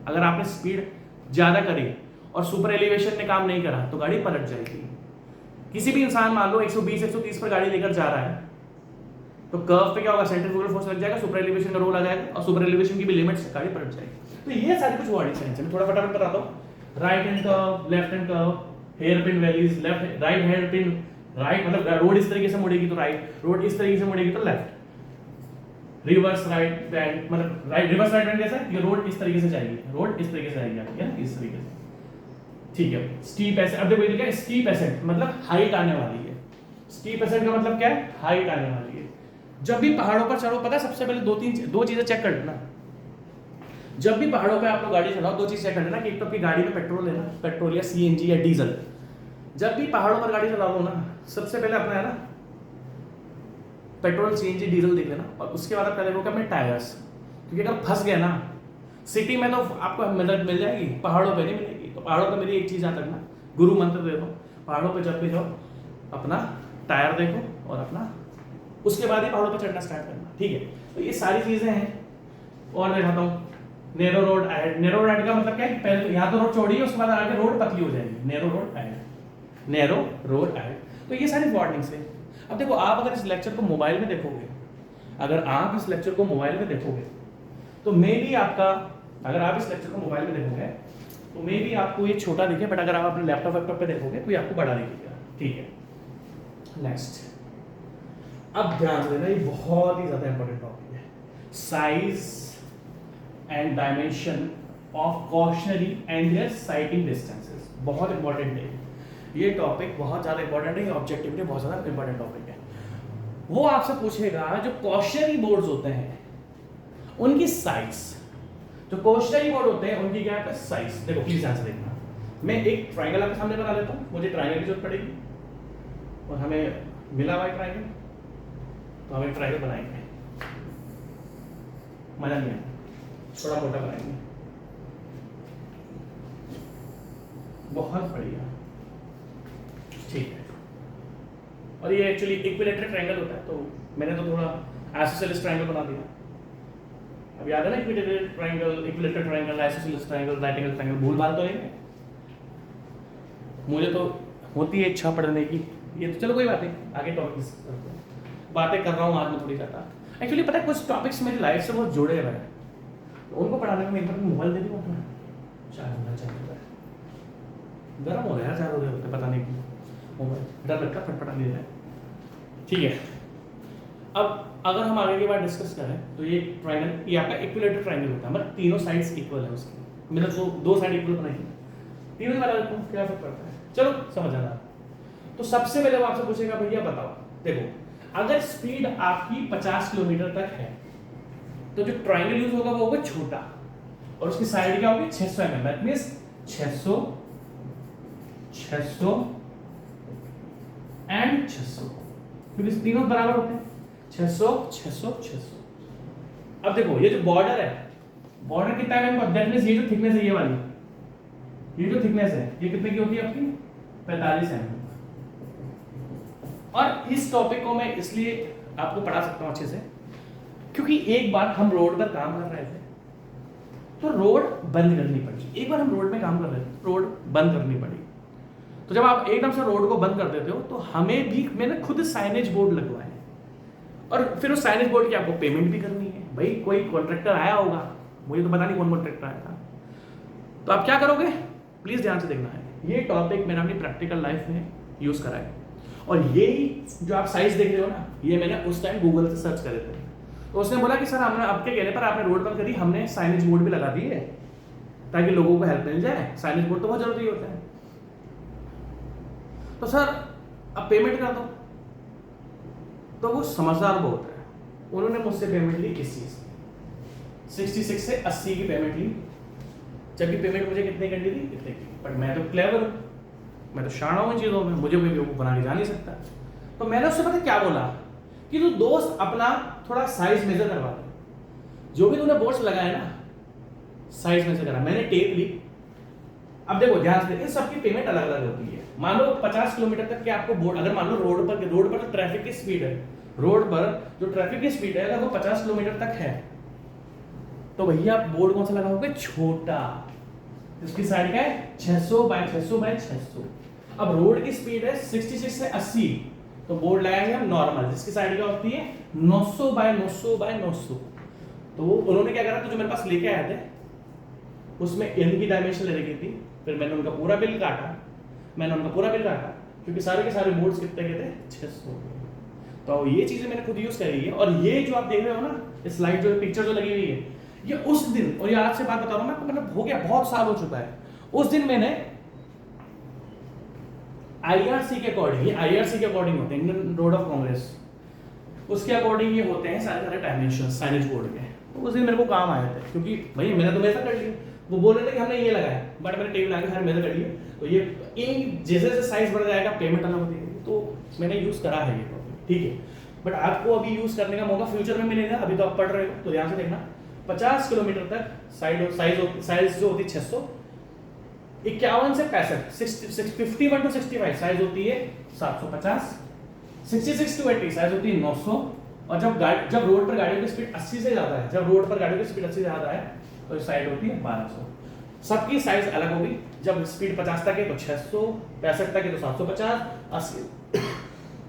अगर आपने स्पीड ज़्यादा करी और सुपर एलिवेशन ने काम नहीं करा तो गाड़ी पलट जाएगी। किसी भी इंसान मान लो 120 130 पर गाड़ी लेकर जा रहा है, तो कर्व पे क्या होगा, सेंट्रीफ्यूगल फोर्स लग जाएगा, सुपर एलिवेशन का रोल आ जाएगा, और सुपर एलिवेशन की भी लिमिट से गाड़ी पलट जाएगी। तो ये सारी कुछ वार्निंग साइंस है, मैं थोड़ा फटाफट बताता हूँ। Right hand curve, left hand curve, hair pin valleys, left right hand pin, right मतलब रोड इस तरीके से मुड़ेगी तो राइट, रोड इस तरीके से मुड़ेगी तो लेफ्ट। रिवर्स राइट बैंड मतलब राइट, रिवर्स राइट बैंड कैसा है, ये रोड इस तरीके से जाएगी, रोड इस तरीके से आएगी आपकी ना, इस तरीके से, ठीक है। स्टीप एसेंट, अब देखो ये क्या है, स्टीप एसेंट मतलब हाइट आने वाली है। स्टीप एसेंट का मतलब क्या है, हाइट आने वाली है। जब भी पहाड़ों पर चढ़ो, पता है सबसे पहले दो चीजें चेक कर लेना। जब भी पहाड़ों पे आप लोग गाड़ी चलाओ, दो चीज चेक कर लेना कि एक तो आपकी गाड़ी में पेट्रोल है ना, पेट्रोल या सीएनजी या डीजल। जब भी पहाड़ों पर गाड़ी चलाओ ना, सबसे पहले अपना है ना पेट्रोल सीएनजी डीजल देख लेना, और उसके बाद आप क्या देखोगे अपने टायर्स, क्योंकि अगर फंस गए ना, सिटी में तो आपको मदद मिल जाएगी, पहाड़ों पे नहीं मिलेगी। तो पहाड़ों पे मेरी एक चीज़ याद रखना, गुरु मंत्र दे दो, पहाड़ों पे जब भी जाओ अपना टायर देखो और अपना उसके बाद ही पहाड़ों पे चढ़ना स्टार्ट करना, ठीक है। तो ये सारी चीज़ें हैं। और मैं दिखाता हूँ narrow road ahead. Narrow road का मतलब क्या है, पहले तो यहाँ तो रोड चौड़ी है, उसके बाद आगे रोड पतली हो जाएगी, narrow road ahead, narrow road ahead. तो ये सारी वार्निंग्स है। अब देखो, आप अगर इस लेक्चर को मोबाइल में देखोगे, अगर आप इस लेक्चर को मोबाइल में देखोगे तो मे भी आपका, अगर आप इस लेक्चर को मोबाइल में देखोगे तो मे भी आपको ये छोटा दिखे, बट अगर आप अपने लैपटॉप पे देखोगे तो ये आपको बड़ा दिखेगा, ठीक है। नेक्स्ट, अब ध्यान से देना, ये बहुत ही ज्यादा इंपॉर्टेंट टॉपिक है, size and dimension of cautionary and their sighting distances. बहुत इंपॉर्टेंट है ये टॉपिक, बहुत ज्यादा इंपॉर्टेंट है, ये ऑब्जेक्टिव बहुत ज्यादा इंपॉर्टेंट टॉपिक है। वो आपसे पूछेगा जो कॉशनरी बोर्ड्स होते हैं उनकी साइज, जो कॉशनरी बोर्ड होते हैं उनकी क्या है साइज। देखो प्लीज ध्यान से देखना, मैं एक ट्राइंगल आपके सामने बना लेता हूँ, मुझे ट्राइंगल की जरूरत पड़ेगी और हमें मिला हुआ है ट्राइंगल, तो हम एक ट्राइंगल बनाएंगे, मजा नहीं आएगा, थोड़ा मोटा बनाएंगे, बहुत बढ़िया, ठीक है। और ये एक्चुअली इक्विलेटरल ट्रायंगल होता है, तो मैंने तो थोड़ा आइसोसेलेस ट्रायंगल बना दिया। अब याद है ना, equilateral triangle, isosceles triangle, right angle triangle, भूल भाल तो नहीं है। मुझे तो होती है इच्छा पढ़ने की, ये तो चलो कोई बात नहीं, आगे टॉपिक्स बातें कर रहा हूँ आज मैं थोड़ी ज़्यादा। एक्चुअली पता है कुछ टॉपिक्स मेरी लाइफ से बहुत जुड़े हुए हैं, तो उनको पढ़ाने में एक बार मोबाइल दे दूँ अपना, चाय होना चाहिए, गर्म हो गया चार हो गया, पता नहीं क्यों मोबाइल डर लगता फटफटा नहीं रहा है, ठीक है। अब अगर हम आगे की बात डिस्कस करें तो ये ट्रायंगल, ये आपका इक्विलेटरल ट्रायंगल होता है, मतलब तीनों साइड्स इक्वल है उसकी, मैंने तो दो साइड इक्वल बनाई है, तीनों की बना देता हूँ, क्या फर्क पड़ता है, चलो समझ आना। तो सबसे पहले वो आपसे पूछेगा भैया बताओ, देखो अगर स्पीड आपकी 50 किलोमीटर तक है तो जो ट्रायंगल यूज होगा वो होगा छोटा, और उसकी साइड क्या होगी 600 mm, दैट मींस 600 600 एंड 600, क्योंकि तीनों बराबर होते हैं, 600 600 600। अब देखो ये जो बॉर्डर है, बॉर्डर कितना है, दैट मींस ये जो थिकनेस है, ये वाली, ये जो थिकनेस है ये कितने की होती है आपकी 45 mm। और इस टॉपिक को मैं इसलिए आपको पढ़ा सकता हूं अच्छे से, क्योंकि एक बार हम रोड पर काम कर रहे थे तो रोड बंद करनी पड़ी, एक बार हम रोड में काम कर रहे थे, रोड बंद करनी पड़ी। तो जब आप एकदम से रोड को बंद कर देते हो तो हमें भी, मैंने खुद साइनेज बोर्ड लगवाए, और फिर उस साइनेज बोर्ड की आपको पेमेंट भी करनी है। भाई कोई कॉन्ट्रैक्टर आया होगा, मुझे तो पता नहीं कौन कॉन्ट्रैक्टर आया था, तो आप क्या करोगे, प्लीज ध्यान से देखना है, ये टॉपिक मैंने अपनी प्रैक्टिकल लाइफ में यूज करा है। और यही जो आप साइज देख रहे हो ना, ये मैंने उस टाइम गूगल से सर्च करे थे, तो उसने बोला कि सर हमने आपके कहने पर आपने रोड बंद करी, हमने साइनेज बोर्ड भी लगा दिए ताकि लोगों को हेल्प मिल जाए, साइनेज बोर्ड तो बहुत जरूरी होता है। तो सर अब पेमेंट कर दो। तो वो समझदार बहुत है, उन्होंने मुझसे पेमेंट ली इस चीज की 66 से 80 की पेमेंट ली, जबकि पेमेंट मुझे कितने करनी थी, इतने की। बट मैं तो क्लेवर हूँ, मैं तो शाना हूँ इन चीज़ों में, मुझे कोई बेवकूफ़ बना के जा नहीं सकता। तो मैंने उससे पता क्या बोला कि तू दोस्त अपना थोड़ा साइज मेजर करवा दे, जो भी तूने बोर्ड्स लगाए ना साइज मेजर करा। मैंने टेप ली। अब देखो ध्यान से, इन सबकी पेमेंट अलग अलग होती है। मान लो 50 किलोमीटर तक के आपको बोर्ड, अगर मान लो रोड पर ट्रैफिक की स्पीड है, रोड पर जो ट्रैफिक की स्पीड है अगर वो 50 किलोमीटर तक है, तो भैया आप बोर्ड कौन सा लगाओगे, छोटा, इसकी साइड का है 600 बाय 600 बाय 600। अब रोड की स्पीड है 66 से 80, तो बोर्ड लगाएंगे हम नॉर्मल, जिसकी साइड क्या होती है 900 बाय 900 बाय 900। तो उन्होंने क्या करा, तो जो मेरे पास लेके आए थे उसमें एन की डायमेंशन ले रखी थी। फिर मैंने उनका पूरा बिल काटा, क्योंकि सारे के सारे बोर्ड्स कितने के थे, 600। तो ये चीजें मैंने खुद यूज करी है। और ये जो आप देख रहे हो ना स्लाइड, जो पिक्चर जो लगी हुई है, ये उस दिन, और ये आज से बात बता रहा हूं मैं, मतलब हो गया बहुत साल हो चुका है। उस दिन मैंने आईआरसी के अकॉर्डिंग, ये आईआरसी के अकॉर्डिंग होते हैं, इंडियन रोड ऑफ कांग्रेस, उसके अकॉर्डिंग ये होते हैं सारे सारे डायमेंशन साइनेज बोर्ड के। तो उस दिन मेरे को काम आए थे, क्योंकि भाई मैंने तो मेजर कर लिया। वो बोल रहे थे कि हमने ये लगाया, बट मैंने टेप लगा के हर मेजर कर लिया। तो ये जैसे जैसे साइज बढ़ जाएगा पेमेंट अलग होती है, तो मैंने यूज करा है ये टॉपिक, ठीक है। बट आपको अभी यूज करने का मौका फ्यूचर में मिलेगा, अभी तो आप पढ़ रहे हो, तो ध्यान से देखना। 50 किलोमीटर तक साइज जो होती है 600, 51 से 65, 51 टू 65 साइज होती है 750, 66 टू 80 साइज होती है 900। और जब रोड पर गाड़ियों की स्पीड 80 से ज्यादा है, तो साइड होती है 1200। सबकी साइज अलग होगी। जब स्पीड 50 तक है तो 600, 65 तक है तो 750,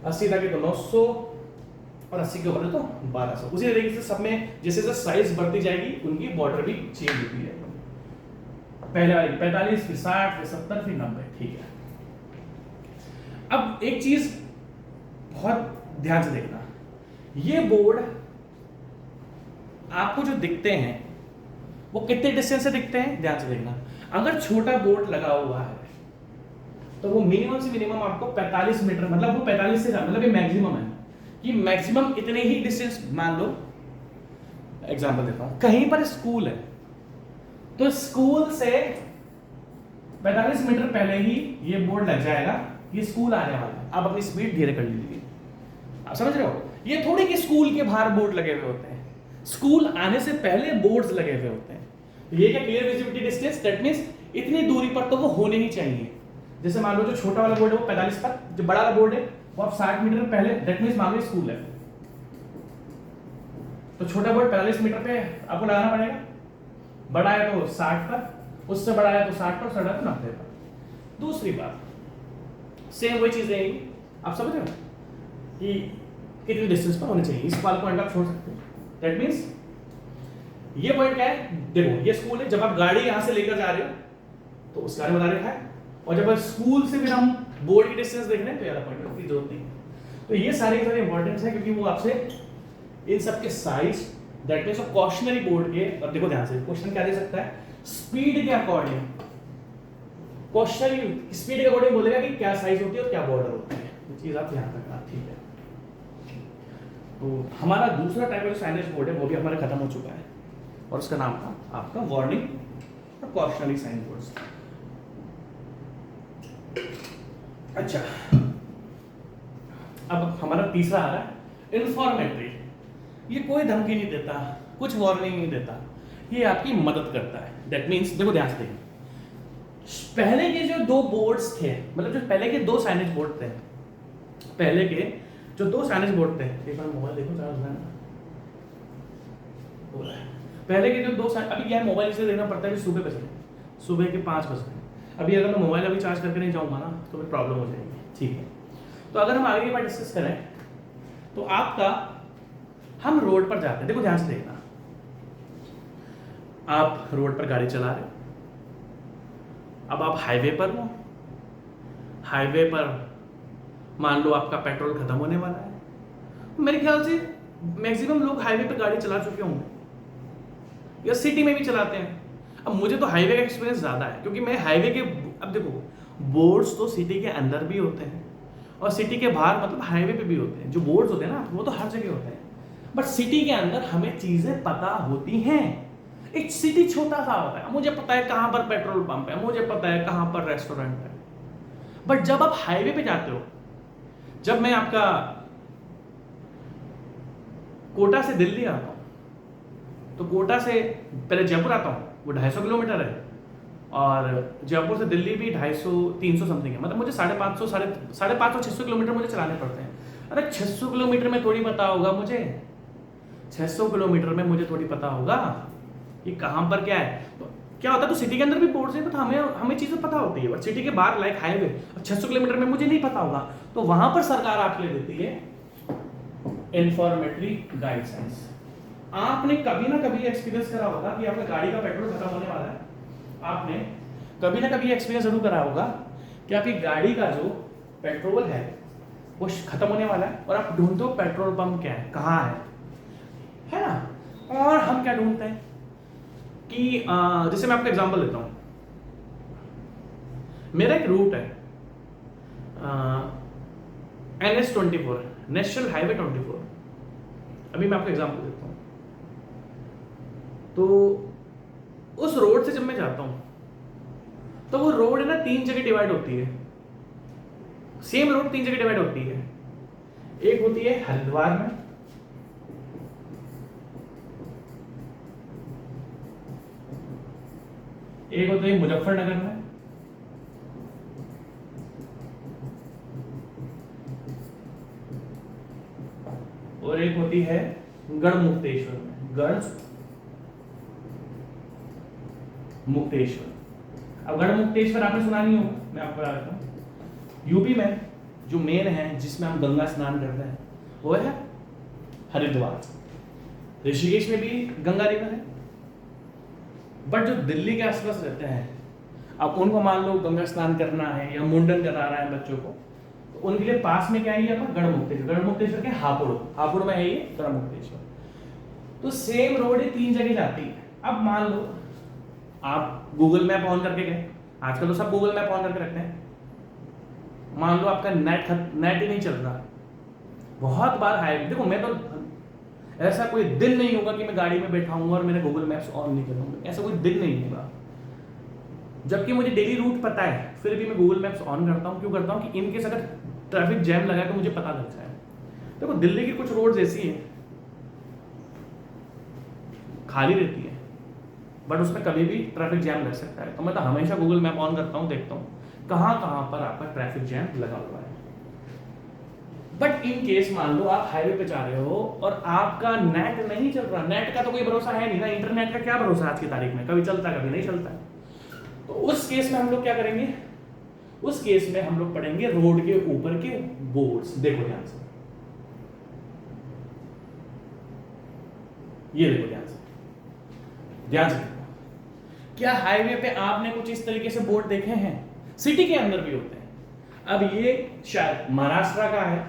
80 तक है तो 900, और 80 के ऊपर है तो 1200। उसी तरीके से सब में जैसे जैसे साइज बढ़ती जाएगी उनकी बॉर्डर भी चेंज होती है। पहले वाली 45, फिर 60, फिर 70, फिर 90, ठीक है। अब एक चीज बहुत ध्यान से देखना, ये बोर्ड आपको जो दिखते हैं वो कितने डिस्टेंस से दिखते हैं, ध्यान से देखना। अगर छोटा बोर्ड लगा हुआ है तो वो मिनिमम से मिनिमम आपको 45 मीटर, मतलब वो 45 से मतलब ये मैक्सिमम है कि मैक्सिमम इतने ही डिस्टेंस। मान लो एग्जांपल देता हूं, कहीं पर स्कूल है तो स्कूल से 45 मीटर पहले ही ये बोर्ड लग जाएगा, ये स्कूल आने वाला है। आप अपनी स्पीड धीरे कर लीजिए, आप समझ रहे हो। ये थोड़ी कि स्कूल के बाहर बोर्ड लगे हुए होते हैं, स्कूल आने से पहले बोर्ड्स लगे हुए होते हैं। ये क्या clear visibility distance, that means इतनी दूरी पर तो वो होने ही चाहिए। जैसे मान लो जो छोटा वाला बोर्ड है वो 45 पर, जो बड़ा वाला बोर्ड है वो आप 60 मीटर पहले, दैट मींस मान लो स्कूल है तो छोटा बोर्ड 45 मीटर पे आपको लगाना पड़ेगा, बड़ा है तो 60 पर, उससे बड़ा है तो 60 पर, बड़ा है तो 90 पर। दूसरी बात सेम वही चीज रहेगी, आप समझ रहे हो कि कितनी डिस्टेंस पर होने चाहिए। इस वाले पॉइंट आप छोड़ सकते हो। दैट मींस ये पॉइंट क्या है, देखो ये स्कूल है, जब आप गाड़ी यहां से लेकर जा रहे हो तो उसके बारे में बता रखा है, और जब स्कूल से फिर हम बोर्ड की डिस्टेंस देख रहे हैं तो ज्यादा पॉइंट की जरूरत नहीं। तो ये सारे इंपॉर्टेंस है, क्योंकि वो आपसे इन सब के size, that means cautionary board के, और देखो ध्यान से क्वेश्चन क्या दे सकता है, स्पीड के अकॉर्डिंग, क्वेश्चन स्पीड के अकॉर्डिंग बोलेगा कि क्या साइज होती है और क्या बॉर्डर होती है। ये चीज आप ध्यान रखना, ठीक है। तो हमारा दूसरा टाइप का साइनेज बोर्ड है वो भी हमारा खत्म हो चुका है, और उसका नाम था आपका वार्निंग और कॉशनरी साइन बोर्ड्स। अच्छा, अब हमारा तीसरा आ रहा है इंफॉर्मेटरी। ये कोई धमकी नहीं देता, कुछ वार्निंग नहीं देता, ये आपकी मदद करता है। दैट मींस देखो ध्यान से, पहले के जो दो बोर्ड्स थे, मतलब जो पहले के दो साइनेज बोर्ड थे, पहले के जो दो साइनेज बोर्ड थे, एक बार मोबाइल देखो पहले के जो दो, अभी क्या मोबाइल से देखना पड़ता है कि सुबह बजे, सुबह के 5 बजे। अभी अगर मैं मोबाइल अभी चार्ज करके नहीं जाऊंगा ना तो फिर प्रॉब्लम हो जाएगी, ठीक है। तो अगर हम आगे की बात डिस्कस करें तो आपका, हम रोड पर जाते हैं, देखो ध्यान से देखना, आप रोड पर गाड़ी चला रहे हो, अब आप हाईवे पर हो, हाईवे पर मान लो आपका पेट्रोल खत्म होने वाला है, मेरे ख्याल से मैक्सिमम लोग हाईवे पर गाड़ी चला चुके होंगे या सिटी में भी चलाते हैं। अब मुझे तो हाईवे का एक्सपीरियंस ज़्यादा है, क्योंकि मैं हाईवे के, अब देखो बोर्ड्स तो सिटी के अंदर भी होते हैं और सिटी के बाहर मतलब हाईवे पे भी होते हैं। जो बोर्ड्स होते हैं ना वो तो हर जगह होते हैं, बट सिटी के अंदर हमें चीजें पता होती हैं। एक सिटी छोटा सा होता है, मुझे पता है कहां पर पेट्रोल पंप है, मुझे पता है कहां पर रेस्टोरेंट है। बट जब आप हाईवे पे जाते हो, जब मैं आपका कोटा से दिल्ली आता हूं, तो कोटा से पहले जयपुर आता हूं, वो 250 किलोमीटर है, और जयपुर से दिल्ली भी 250-300 समथिंग है। मतलब मुझे 550 600 किलोमीटर मुझे चलाने पड़ते हैं। अरे 600 किलोमीटर में थोड़ी पता होगा मुझे, 600 किलोमीटर में मुझे थोड़ी पता होगा कि कहां पर क्या है। तो क्या होता है, तो सिटी के अंदर भी बोर्ड्स है, तो हमें चीजें पता होती है, बट सिटी के बाहर लाइक हाईवे और 600 किलोमीटर में मुझे नहीं पता होगा, तो वहां पर सरकार आपके लिए देती है इंफॉर्मेटरी गाइडलाइंस। आपने कभी ना कभी एक्सपीरियंस करा होगा कि आपका गाड़ी का पेट्रोल खत्म होने वाला है। आपने कभी ना कभी एक्सपीरियंस जरूर करा होगा कि आपकी गाड़ी का जो पेट्रोल है वो खत्म होने वाला है, और आप ढूंढते हो पेट्रोल पंप क्या है, कहाँ है ना। और हम क्या ढूंढते हैं कि जैसे मैं आपको एग्जांपल देता हूं, मेरा एक रूट है NS24, नेशनल हाईवे 24। अभी मैं आपको एग्जांपल देता हूं, तो उस रोड से जब मैं जाता हूं, तो वो रोड है ना 3 जगह डिवाइड होती है। सेम रोड 3 जगह डिवाइड होती है। एक होती है हरिद्वार में, एक होती है मुजफ्फरनगर में, और एक होती है गढ़मुक्तेश्वर में, गढ़मुक्तेश्वर। अब गढ़मुक्तेश्वर आपने सुना नहीं होगा, मैं आपको बता देता हूं। यूपी में जो मेन है जिसमें हम गंगा स्नान करते हैं वो है हरिद्वार। ऋषिकेश में भी गंगा रिवर है, बट जो दिल्ली के आसपास रहते हैं, अब उनको मान लो गंगा स्नान करना है या मुंडन करा रहा है बच्चों को, तो उनके लिए पास में क्या है, आपका गढ़मुक्तेश्वर। गढ़मुक्तेश्वर के हापुड़ में है ये गढ़मुक्तेश्वर। तो सेम रोड 3 जगह जाती है। अब मान लो आप गूगल मैप ऑन करके गए, आजकल तो सब गूगल मैप ऑन करके रखते हैं। मान लो आपका नेट ही नहीं चल रहा, बहुत बार हाईवे, देखो मैं तो ऐसा कोई दिन नहीं होगा कि मैं गाड़ी में बैठा हूं और मैंने गूगल मैप्स ऑन नहीं करूंगा, ऐसा कोई दिन नहीं होगा। जबकि मुझे डेली रूट पता है, फिर भी मैं गूगल मैप्स ऑन करता हूं। क्यों करता हूं कि इनकेस अगर ट्रैफिक जैम लगा तो मुझे पता लग जाए। देखो दिल्ली की कुछ रोड्स ऐसी हैं खाली रहती है, बट उसमें कभी भी ट्रैफिक जैम लग सकता है, तो मैं तो हमेशा गूगल मैप ऑन करता हूं, देखता हूं कहां कहां पर आपका ट्रैफिक जैम लगा हुआ है। बट इन केस मान लो आप हाईवे पे जा रहे हो और आपका नेट नहीं चल रहा, नेट का तो कोई भरोसा है नहीं ना, इंटरनेट का क्या भरोसा आज की तारीख में, कभी चलता कभी नहीं चलता है। तो उस केस में हम लोग क्या करेंगे, उस केस में हम लोग पढ़ेंगे रोड के ऊपर के बोर्ड्स। देखो ध्यान से, ये देखो ध्यान से क्या हाईवे पे आपने कुछ इस तरीके से बोर्ड देखे हैं? सिटी के अंदर भी होते हैं। अब ये शायद महाराष्ट्र का है,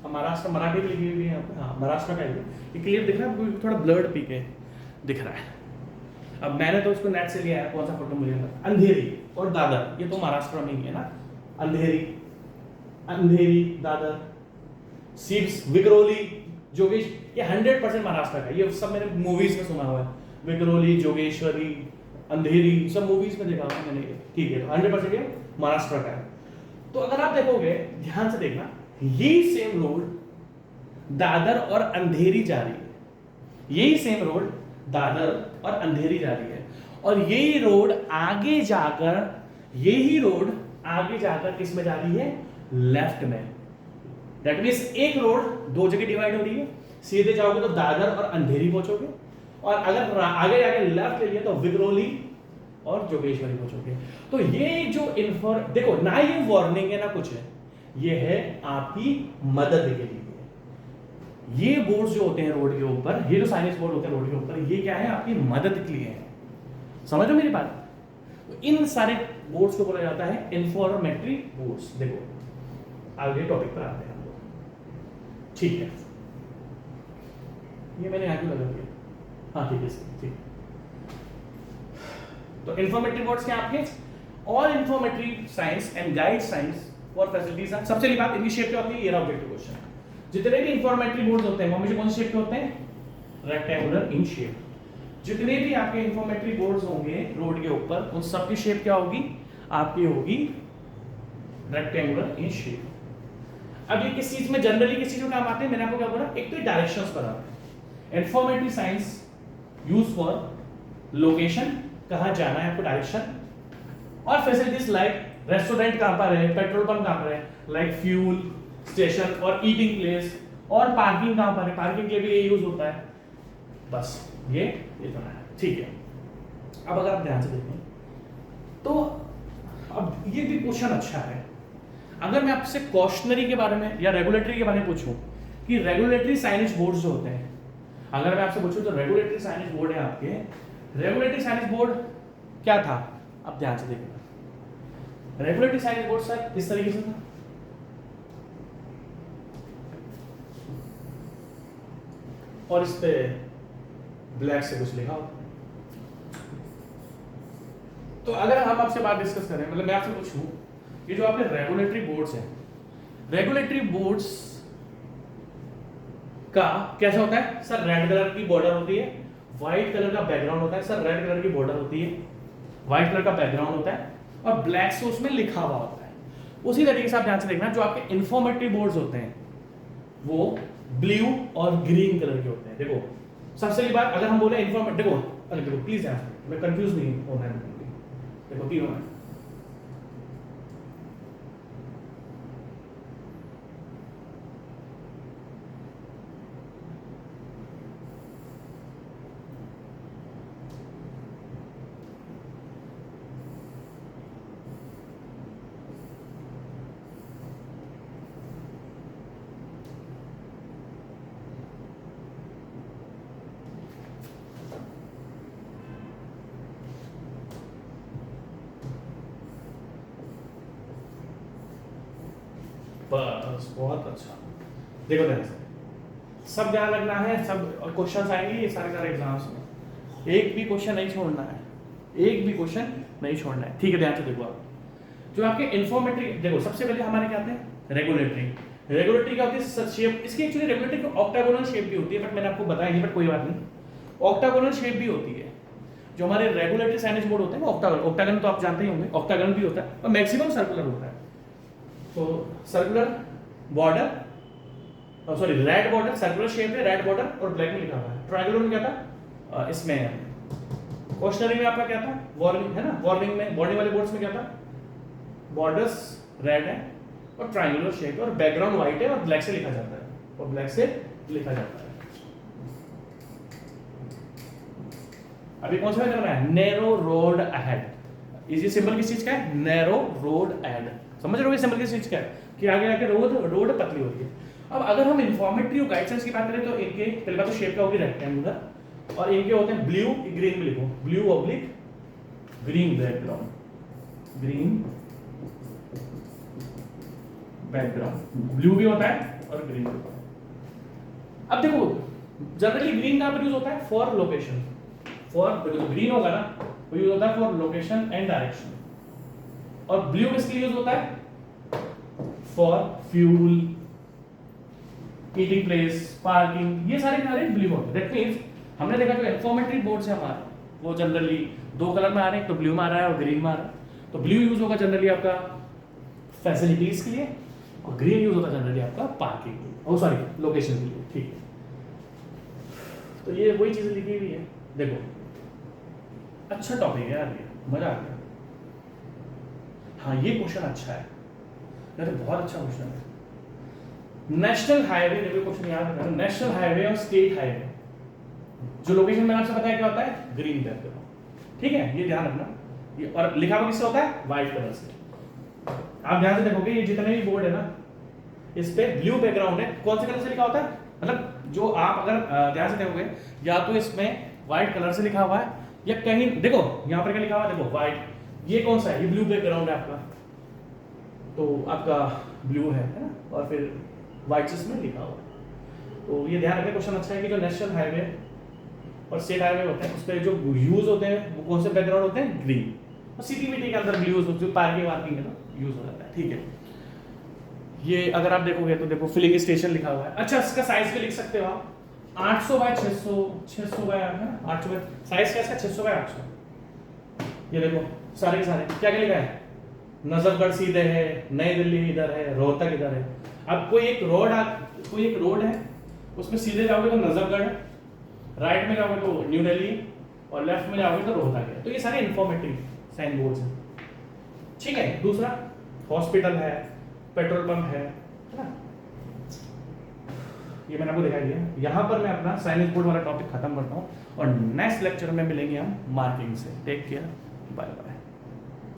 महाराष्ट्र मराठी में लिखी हुई है, हाँ महाराष्ट्र का है। ये क्लियर दिख रहा है, थोड़ा ब्लर्ड पीके दिख रहा है। अब मैंने तो उसको नेट से लिया है, कौन सा फोटो मुझे लगा, अंधेरी और दादर, ये तो महाराष्ट्र में ही है ना। अंधेरी दादर, सिप्स, विक्रोली, जोगेश, ये 100% महाराष्ट्र का। ये सब मैंने मूवीज में सुना हुआ है, विक्रोली, जोगेश्वरी, अंधेरी, सब मूवीज में देखा हुआ मैंने। ठीक है, तो 100% ये महाराष्ट्र का है। तो अगर आप देखोगे, ध्यान से देखना, ये सेम रोड दादर और अंधेरी जा रही है, यही सेम रोड दादर और अंधेरी जा रही है, और यही रोड आगे जाकर किस में जा रही है, लेफ्ट में। दैट मींस एक रोड 2 जगह डिवाइड हो रही है, सीधे जाओगे तो दादर और अंधेरी पहुंचोगे, और अगर आगे जाके लेफ्ट ले लिया तो विक्रोली और जोगेश्वरी पहुंचोगे। तो ये जो देखो ना, ये वार्निंग है ना कुछ है, ये है आपकी मदद के लिए। ये बोर्ड जो होते हैं रोड के ऊपर, ये जो साइनेज बोर्ड होते हैं रोड के ऊपर, ये क्या है, आपकी मदद के लिए है। समझ लो मेरी बात। तो इन सारे बोर्ड्स को बोला जाता है इंफॉर्मेटरी बोर्ड्स। देखो आगे टॉपिक पर आते हैं हम लोग, ठीक है। ये मैंने आगे लगा दिया, हाँ ठीक है, ठीक। तो इंफॉर्मेटरी बोर्ड्स क्या आपके, all informatory science and guide science और फैसिलिटीज आर। सबसे पहली बात, इनकी शेप क्या होती है, ये रहा ऑब्जेक्टिव क्वेश्चन। जितने भी इंफॉर्मेटरी बोर्ड्स होते हैं वो हमेशा कौन सी शेप के होते हैं, रेक्टेंगुलर इन शेप। जितने भी आपके इंफॉर्मेटरी बोर्ड्स होंगे रोड के ऊपर, उन सब की शेप क्या होगी, आपकी होगी रेक्टेंगुलर इन शेप। अब ये किस चीज में, जनरली किस चीज में काम आते हैं, मैंने आपको क्या बोला, एक तो डायरेक्शंस पर आते हैं। Informatory science use for location, कहां जाना है आपको, डायरेक्शन, और फैसिलिटीज लाइक रेस्टोरेंट कहां पर है, पेट्रोल पंप कहां पर है, लाइक फ्यूल स्टेशन और ईटिंग प्लेस, और पार्किंग कहां पर है, पार्किंग के लिए भी ये यूज होता है। बस ये इतना है, ठीक है। अब अगर आप ध्यान से देखें तो अब ये भी क्वेश्चन अच्छा है। अगर मैं आपसे कॉशनरी के बारे में या रेगुलेटरी के बारे में पूछूं कि रेगुलेटरी साइनेज बोर्ड जो होते हैं, अगर मैं आपसे पूछूं तो रेगुलेटरी साइनेज बोर्ड है आपके, रेगुलेटरी साइनेज बोर्ड क्या था, अब ध्यान से देखिएगा। रेगुलेटरी साइनेज बोर्ड सर किस तरीके से था, और इस पे ब्लैक से कुछ लिखा हो। तो अगर हम आपसे बात डिस्कस करें, मतलब मैं आपसे पूछूं, ये जो आपके रेगुलेटरी बोर्ड्स हैं, रेगुलेटरी बोर्ड्स का कैसा होता है सर, रेड कलर की बॉर्डर होती है, व्हाइट कलर का बैकग्राउंड होता है सर, रेड कलर की बॉर्डर होती है, व्हाइट कलर का बैकग्राउंड होता है, और ब्लैक से उसमें लिखा हुआ होता है। उसी तरीके से आप ध्यान से देखना, जो आपके इंफॉर्मेटिव बोर्ड्स होते हैं वो ब्लू और ग्रीन कलर के होते हैं। देखो सबसे पहली बात, अगर हम बोले इन्फॉर्मेटिव, देखो अरे देखो प्लीज ध्यान से, मैं कंफ्यूज नहीं होना है, देखो तीनों है। बस बहुत अच्छा, देखो ध्यान से, सब ध्यान रखना है, सब क्वेश्चंस आएंगे ये सारे एग्जाम्स में, एक भी क्वेश्चन नहीं छोड़ना है, एक भी क्वेश्चन नहीं छोड़ना है, ठीक है। ध्यान से देखो आप, जो आपके इंफॉर्मेटरी, देखो सबसे पहले हमारे क्या आते हैं रेगुलेटरी। रेगुलेटरी क्या होती है शेप, इसकी एक्चुअली रेगुलेटरी को ऑक्टागोनल शेप भी होती है, बट मैंने आपको बताया नहीं, बट कोई बात नहीं, ऑक्टागोनल शेप भी होती है। जो हमारे रेगुलेटरी साइनेज बोर्ड होते हैं वो ऑक्टागन तो आप जानते ही होंगे, ऑक्टागन भी होता है और मैक्सिमम सर्कुलर होता है। तो circular border, sorry red border, circular shape है, रेड बॉर्डर और ब्लैक में लिखा हुआ है। ट्रायंगुलर में क्या था, इसमें क्वेश्चनरी में आपका क्या था, वार्निंग है ना, वार्निंग में बॉडी वाले बोर्ड्स में क्या था, बॉर्डर्स रेड है और ट्रायंगुलर शेप है और बैकग्राउंड व्हाइट है और ब्लैक से लिखा जाता है, और ब्लैक से लिखा जाता है। अभी कौन सा करना है, नैरो रोड अहेड। ये सिंबल किस चीज का है, नैरो रोड अहेड, समझ रहे हो ये सिंबल किस चीज का है, कि आगे आगे रोड पतली होती है। अब अगर हम इंफॉर्मेटिव गाइडेंस की बात करें तो इनके पहले बात तो शेप क्या होगी, रेक्टेंगुलर, और इनके होते हैं ब्लू, ग्रीन में लिखो, blue oblique green background, green background, blue भी होता है और ग्रीन भी होता है। अब देखो जनरली ग्रीन कहां पर यूज होता है, फॉर लोकेशन, फॉर ग्रीन होगा ना वो यूज होता है फॉर लोकेशन एंड डायरेक्शन, और ब्लू किसके लिए यूज होता है, for fuel, eating place, parking, ये सारे ब्लू होते हैं। दैट मींस हमने देखा जो इंफॉर्मेटरी बोर्ड्स है हमारे वो जनरली दो कलर में आ रहे हैं, तो ब्लू में आ रहा है और ग्रीन में आ रहा है। तो ब्लू यूज होगा जनरली आपका फैसिलिटीज के लिए, और ग्रीन यूज होता है जनरली आपका पार्किंग के लिए, सॉरी लोकेशन के लिए, ठीक है। तो ये वही चीजें लिखी हुई है, देखो अच्छा टॉपिक है यार, ये मजा आ गया। हाँ ये क्वेश्चन अच्छा है यार, बहुत अच्छा क्वेश्चन है। नेशनल हाईवे, देखो क्वेश्चन याद रखना, नेशनल हाईवे और स्टेट हाईवे, जो लोकेशन मैंने आपसे बताया क्या होता है, ग्रीन बैकग्राउंड, ठीक है, ये ध्यान रखना। ये और लिखा हुआ किससे होता है, व्हाइट कलर से। आप ध्यान से देखोगे ये जितने भी बोर्ड है ना, इस पे ब्लू बैकग्राउंड है, कौन से कलर से लिखा होता है, मतलब जो आप अगर ध्यान से देखोगे या तो इसमें व्हाइट कलर से लिखा हुआ है, या कहीं देखो यहाँ पर क्या लिखा हुआ है, देखो व्हाइट, ये कौन सा है, ये ब्लू बैकग्राउंड है आपका, तो आपका ब्लू है ना, और फिर व्हाइट इसमें लिखा हुआ है। तो ये ध्यान रखें, क्वेश्चन अच्छा है कि जो नेशनल हाईवे और स्टेट हाईवे होते हैं उस पर जो यूज होते हैं वो कौन से बैकग्राउंड होते हैं, ग्रीन, और सिटी के अंदर ब्लू यूज होते हैं, पार्किंग वार्किंग है ना यूज हो जाता है, ठीक है। ये अगर आप देखोगे तो देखो फिलिंग स्टेशन लिखा हुआ है। अच्छा, इसका साइज भी लिख सकते हो आप, 800 बाय 600, 600 बाय 800 बाय, साइज क्या इसका 600 बाय 800। ये देखो सारे के सारे क्या क्या लिखा है, नजफगढ़ सीधे है, नई दिल्ली इधर है, रोहतक इधर है। अब कोई एक रोड है, उसमें सीधे जाओगे तो नजफगढ़ है, राइट में जाओगे तो न्यू दिल्ली, और लेफ्ट में जाओगे तो रोहतक है। तो ये सारे इंफॉर्मेटिव साइन बोर्ड्स हैं, ठीक है। दूसरा हॉस्पिटल है, पेट्रोल पंप है ना, ये मैंने आपको दिखाई दिया। यहाँ पर मैं अपना साइनेज बोर्ड वाला टॉपिक खत्म करता हूँ और नेक्स्ट लेक्चर में मिलेंगे हम मार्किंग से। Take care, bye bye.